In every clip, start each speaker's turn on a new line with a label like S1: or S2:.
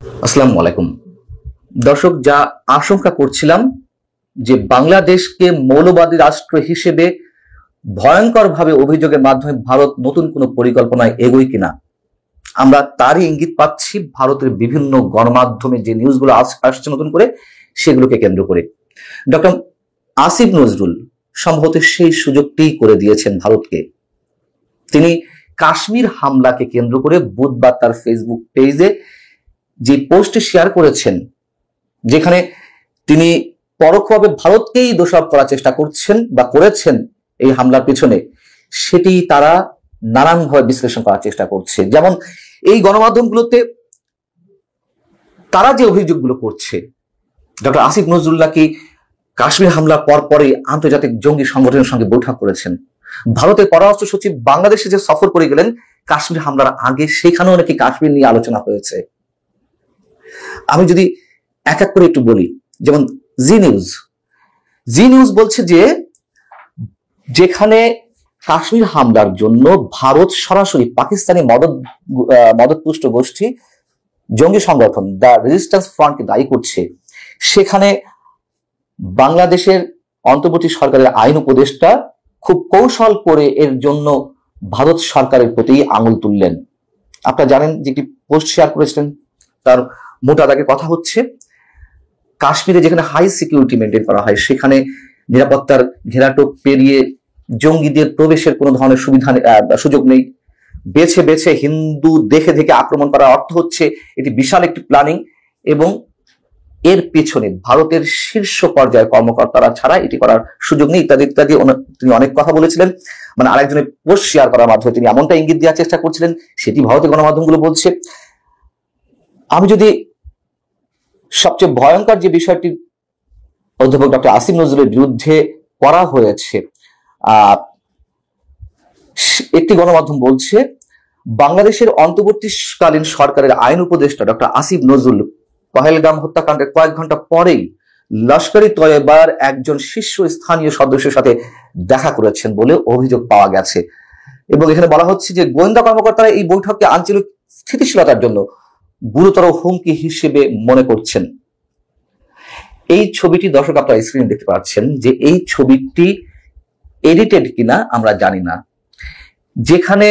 S1: আসসালামু আলাইকুম দর্শক, যা আশঙ্কা করছিলাম যে বাংলাদেশকে মৌলবাদী রাষ্ট্র হিসেবে ভয়ঙ্করভাবে অভিযোগের মাধ্যমে ভারত নতুন কোনো পরিকল্পনায় এগোয় কিনা, আমরা তারই ইঙ্গিত পাচ্ছি ভারতের বিভিন্ন গণমাধ্যমে যে নিউজগুলো আসছে নতুন করে, সেগুলোকে কেন্দ্র করে ডক্টর আসিফ নজরুল সম্ভবত সেই সুযোগটি করে দিয়েছেন ভারতকে। তিনি কাশ্মীর হামলাকে কেন্দ্র করে বুধবার তার ফেসবুক পেজে যে পোস্টটি শেয়ার করেছেন, যেখানে তিনি পরোক্ষভাবে ভারতকেই দোষারোপ করার চেষ্টা করছেন বা করেছেন এই হামলার পিছনে, সেটি তারা নানানভাবে বিশ্লেষণ করার চেষ্টা করছে। যেমন এই গণমাধ্যমগুলোতে তারা যে অভিযোগগুলো করছে, ডক্টর আসিফ নজরুল নাকি কাশ্মীর হামলার পরই আন্তর্জাতিক জঙ্গি সংগঠনের সঙ্গে বৈঠক করেছেন। ভারতের পররাষ্ট্র সচিব বাংলাদেশে যে সফর করে গেলেন কাশ্মীর হামলার আগে, সেখানেও নাকি কাশ্মীর নিয়ে আলোচনা হয়েছে। আমি যদি এক এক করে একটু বলি, যেমন জি নিউজ বলছে যে যেখানে কাশ্মীর হামলার জন্য ভারত সরাসরি পাকিস্তানি মদতপুষ্ট গোষ্ঠী জঙ্গি সংগঠন দ্য রেজিস্ট্যান্স ফ্রন্টকে দায়ী করছে, সেখানে বাংলাদেশের অন্তর্বর্তী সরকারের আইন উপদেষ্টা খুব কৌশল করে এর জন্য ভারত সরকারের প্রতি আঙুল তুললেন। আপনারা জানেন যে একটি পোস্ট শেয়ার করেছিলেন, তার মোটা দাগে কথা হচ্ছে কাশ্মীরে যেখানে হাই সিকিউরিটি মেনটেন করা হয়, সেখানে নিরাপত্তার ঘেরাটোপ পেরিয়ে জঙ্গিদের প্রবেশের কোনো ধরনের সুযোগ নেই। বেছে বেছে হিন্দু দেখে আক্রমণ করার অর্থ হচ্ছে এটি বিশাল একটি প্ল্যানিং, এবং এর পেছনে ভারতের শীর্ষ পর্যায়ের কর্মকর্তারা ছাড়া এটি করার সুযোগ নেই, ইত্যাদি ইত্যাদি। তিনি অনেক কথা বলেছিলেন, মানে আরেকজনের পোস্ট শেয়ার করার মাধ্যমে তিনি এমনটা ইঙ্গিত দেওয়ার চেষ্টা করছিলেন, সেটি ভারতের গণমাধ্যমগুলো বলছে। আমি যদি সবচেয়ে ভয়ঙ্কর যে বিষয়টি অধ্যাপক ডক্টর আসিফ নজরুলের বিরুদ্ধে করা হয়েছে, একটি গণমাধ্যম বলছে বাংলাদেশের অন্তর্বর্তীকালীন সরকারের আইন উপদেষ্টা ডক্টর আসিফ নজরুল পহেলগাম হত্যাকাণ্ডের কয়েক ঘন্টা পরেই লস্করি তয়বার একজন শীর্ষস্থানীয় সদস্যের সাথে দেখা করেছেন বলে অভিযোগ পাওয়া গেছে, এবং এখানে বলা হচ্ছে যে গোয়েন্দা কর্মকর্তারা এই বৈঠককে আঞ্চলিক স্থিতিশীলতার জন্য গুরুতর হুমকি হিসেবে মনে করছেন। এই ছবিটি দর্শক আপনারা স্ক্রিনে দেখতে পাচ্ছেন, যে এই ছবিটি এডিটেড কিনা আমরা জানি না। যেখানে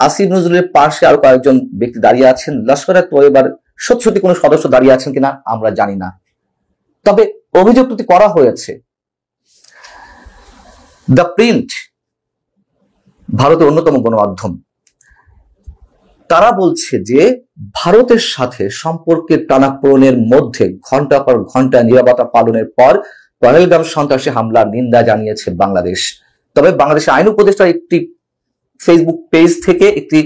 S1: আসিফ নজরুলের পাশে আরো কয়েকজন ব্যক্তি দাঁড়িয়ে আছেন, লস্কর তয়বার সত্যি কোনো সদস্য দাঁড়িয়ে আছেন কিনা আমরা জানি না, তবে অভিযোগটি করা হয়েছে। দ্য প্রিন্ট, ভারতের অন্যতম গণমাধ্যম, তারা বলছে যে ভারতের সাথে সম্পর্কের টানাপোড়েনের মধ্যে ঘন্টা পর ঘন্টা নিরাপত্তা পালনের পর পহেলগাম সন্ত্রাসী হামলার নিন্দা জানিয়েছে বাংলাদেশ। তবে বাংলাদেশের আইন উপদেষ্টার একটি ফেসবুক পেজ থেকে একটি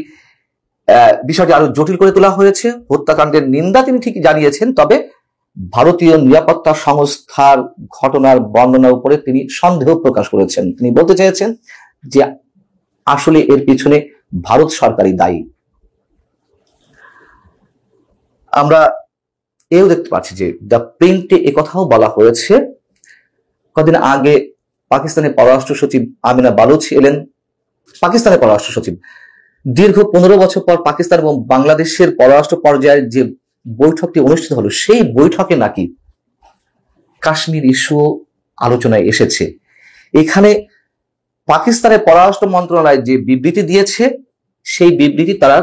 S1: বিষয়টি আরো জটিল করে তোলা হয়েছে। হত্যাকাণ্ডের নিন্দা তিনি ঠিকই জানিয়েছেন, তবে ভারতীয় নিরাপত্তা সংস্থার ঘটনার বর্ণনার উপরে তিনি সন্দেহ প্রকাশ করেছেন। তিনি বলতে চেয়েছেন যে আসলে এর পিছনে ভারত সরকারই দায়ী। আমরা এও দেখতে পাচ্ছি যে দ্য প্রিন্টে একথাও বলা হয়েছে, কদিন আগে পাকিস্তানের পররাষ্ট্র সচিব আমিনা বালুচ এলেন। পাকিস্তানের পররাষ্ট্র সচিব দীর্ঘ 15 বছর পর পাকিস্তান এবং বাংলাদেশের পররাষ্ট্র পর্যায়ের যে বৈঠকটি অনুষ্ঠিত হলো, সেই বৈঠকে নাকি কাশ্মীর ইস্যু আলোচনায় এসেছে। এখানে পাকিস্তানের পররাষ্ট্র মন্ত্রণালয় যে বিবৃতি দিয়েছে, সেই বিবৃতি তারা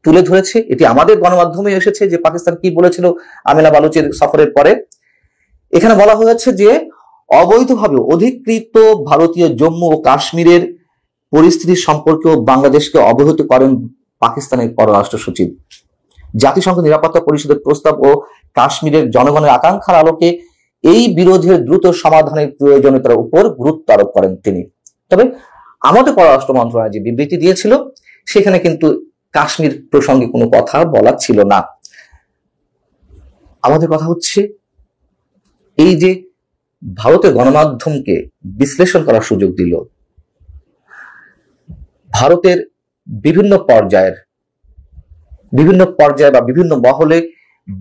S1: তুলে ধরেছে। এটি আমাদের গণমাধ্যমে এসেছে যে পাকিস্তান কি বলেছিল আমিনা বালুচের সফরের পরে। এখানে বলা হয়েছে যে অবৈধভাবে অধিকৃত ভারতীয় জম্মু ও কাশ্মীরের পরিস্থিতি সম্পর্কেও বাংলাদেশকে অবহিত করেন পাকিস্তানের পররাষ্ট্র সচিব। জাতিসংঘ নিরাপত্তা পরিষদের প্রস্তাব ও কাশ্মীরের জনগণের আকাঙ্ক্ষার আলোকে এই বিরোধের দ্রুত সমাধানের প্রয়োজনীয়তার উপর গুরুত্ব আরোপ করেন তিনি। তবে আমাদের পররাষ্ট্র মন্ত্রণালয় যে বিবৃতি দিয়েছিল, সেখানে কিন্তু কাশ্মীর প্রসঙ্গে কোনো কথা বলা ছিল না। আমাদের কথা হচ্ছে এই যে ভারতের গণমাধ্যমকে বিশ্লেষণ করার সুযোগ দিল, ভারতের বিভিন্ন পর্যায়ে বা বিভিন্ন মহলে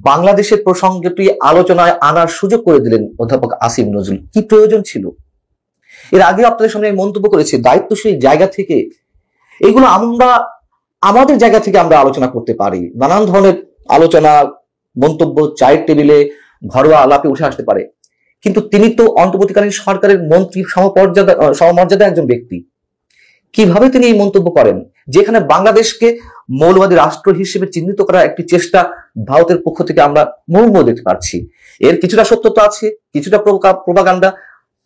S1: বাংলাদেশের প্রসঙ্গটি আলোচনায় আনার সুযোগ করে দিলেন অধ্যাপক আসিফ নজরুল। কি প্রয়োজন ছিল? এর আগে আপনাদের সামনে মন্তব্য করেছি, দায়িত্বশীল জায়গা থেকে এগুলো আমরা আমাদের জায়গা থেকে আমরা আলোচনা করতে পারি। নানান ধরনের আলোচনা মন্তব্য চায়ের টেবিলে ঘরোয়া আলাপে উঠে আসতে পারে, কিন্তু তিনি তো অন্তর্বর্তীকালীন সরকারের মন্ত্রী সমমর্যাদা একজন ব্যক্তি। কিভাবে তিনি এই মন্তব্য করেন, যেখানে বাংলাদেশকে মৌলবাদী রাষ্ট্র হিসেবে চিহ্নিত করার একটি চেষ্টা ভারতের পক্ষ থেকে আমরা মুহূর্মুহু দেখতে পাচ্ছি। এর কিছুটা সত্যতা আছে, কিছুটা প্রোপাগান্ডা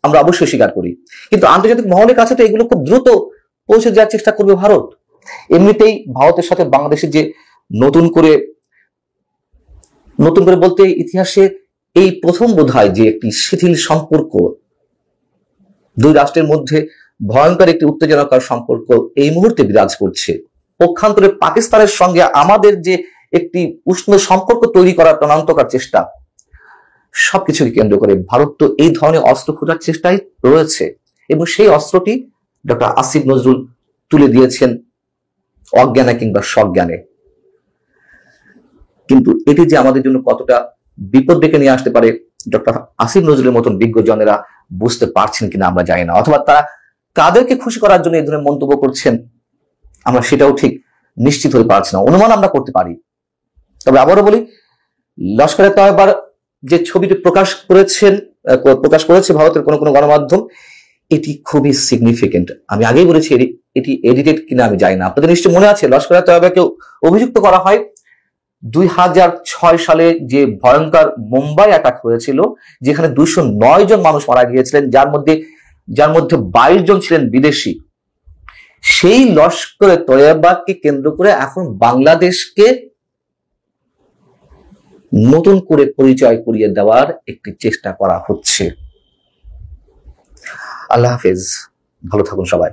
S1: আমরা অবশ্যই স্বীকার করি, কিন্তু আন্তর্জাতিক মহলের কাছে তো এগুলো খুব দ্রুত পৌঁছে যাওয়ার চেষ্টা করবে ভারত। এমনিতেই ভারতের সাথে বাংলাদেশের যে নতুন করে বলতে ইতিহাসে এই প্রথম বোধহয় যে একটি শিথিল সম্পর্ক, দুই রাষ্ট্রের মধ্যে ভয়ঙ্কর একটি উত্তেজনাকর সম্পর্ক এই মুহূর্তে বিরাজ করছে। পক্ষান্তরে পাকিস্তানের সঙ্গে আমাদের যে একটি উষ্ণ সম্পর্ক তৈরি করার প্রাণান্তকর চেষ্টা, সবকিছুকে কেন্দ্র করে ভারত তো এই ধরনের অস্ত্র খোঁজার চেষ্টায় রয়েছে, এবং সেই অস্ত্রটি ডক্টর আসিফ নজরুল তুলে দিয়েছেন অজ্ঞানে কিংবা সজ্ঞানে। কিন্তু এটি যে আমাদের জন্য কতটা বিপদ ডেকে নিয়ে আসতে পারে ডক্টর আসিফ নজরুলের মতন বিজ্ঞজনেরা বুঝতে পারছেন কিনা আমরা জানি না, অথবা তারা কাদেরকে খুশি করার জন্য এই ধরনের মন্তব্য করছেন আমরা সেটাও ঠিক নিশ্চিত হতে পারছি না, অনুমান আমরা করতে পারি। তবে আবারও বলি, লস্করে তয়বার যে ছবিটি প্রকাশ করেছে ভারতের কোনো গণমাধ্যম, এটি খুবই সিগনিফিকেন্ট। আমি আগেই বলেছি এটি এডিটেড কিনা আমি জানি না। আপনাদের নিশ্চয় মনে আছে লস্করে তয়বাকে অভিযুক্ত করা হয় 2006 সালে যে ভয়ঙ্কর মুম্বাই অ্যাটাক হয়েছিল, যেখানে 209 জন মানুষ মারা গিয়েছিলেন, যার মধ্যে 22 জন ছিলেন বিদেশি। সেই লস্করে তয়বাকে কেন্দ্র করে এখন বাংলাদেশকে নতুন করে পরিচয় করিয়ে দেওয়ার একটি চেষ্টা করা হচ্ছে। আল্লাহ হাফেজ, ভালো থাকুন সবাই।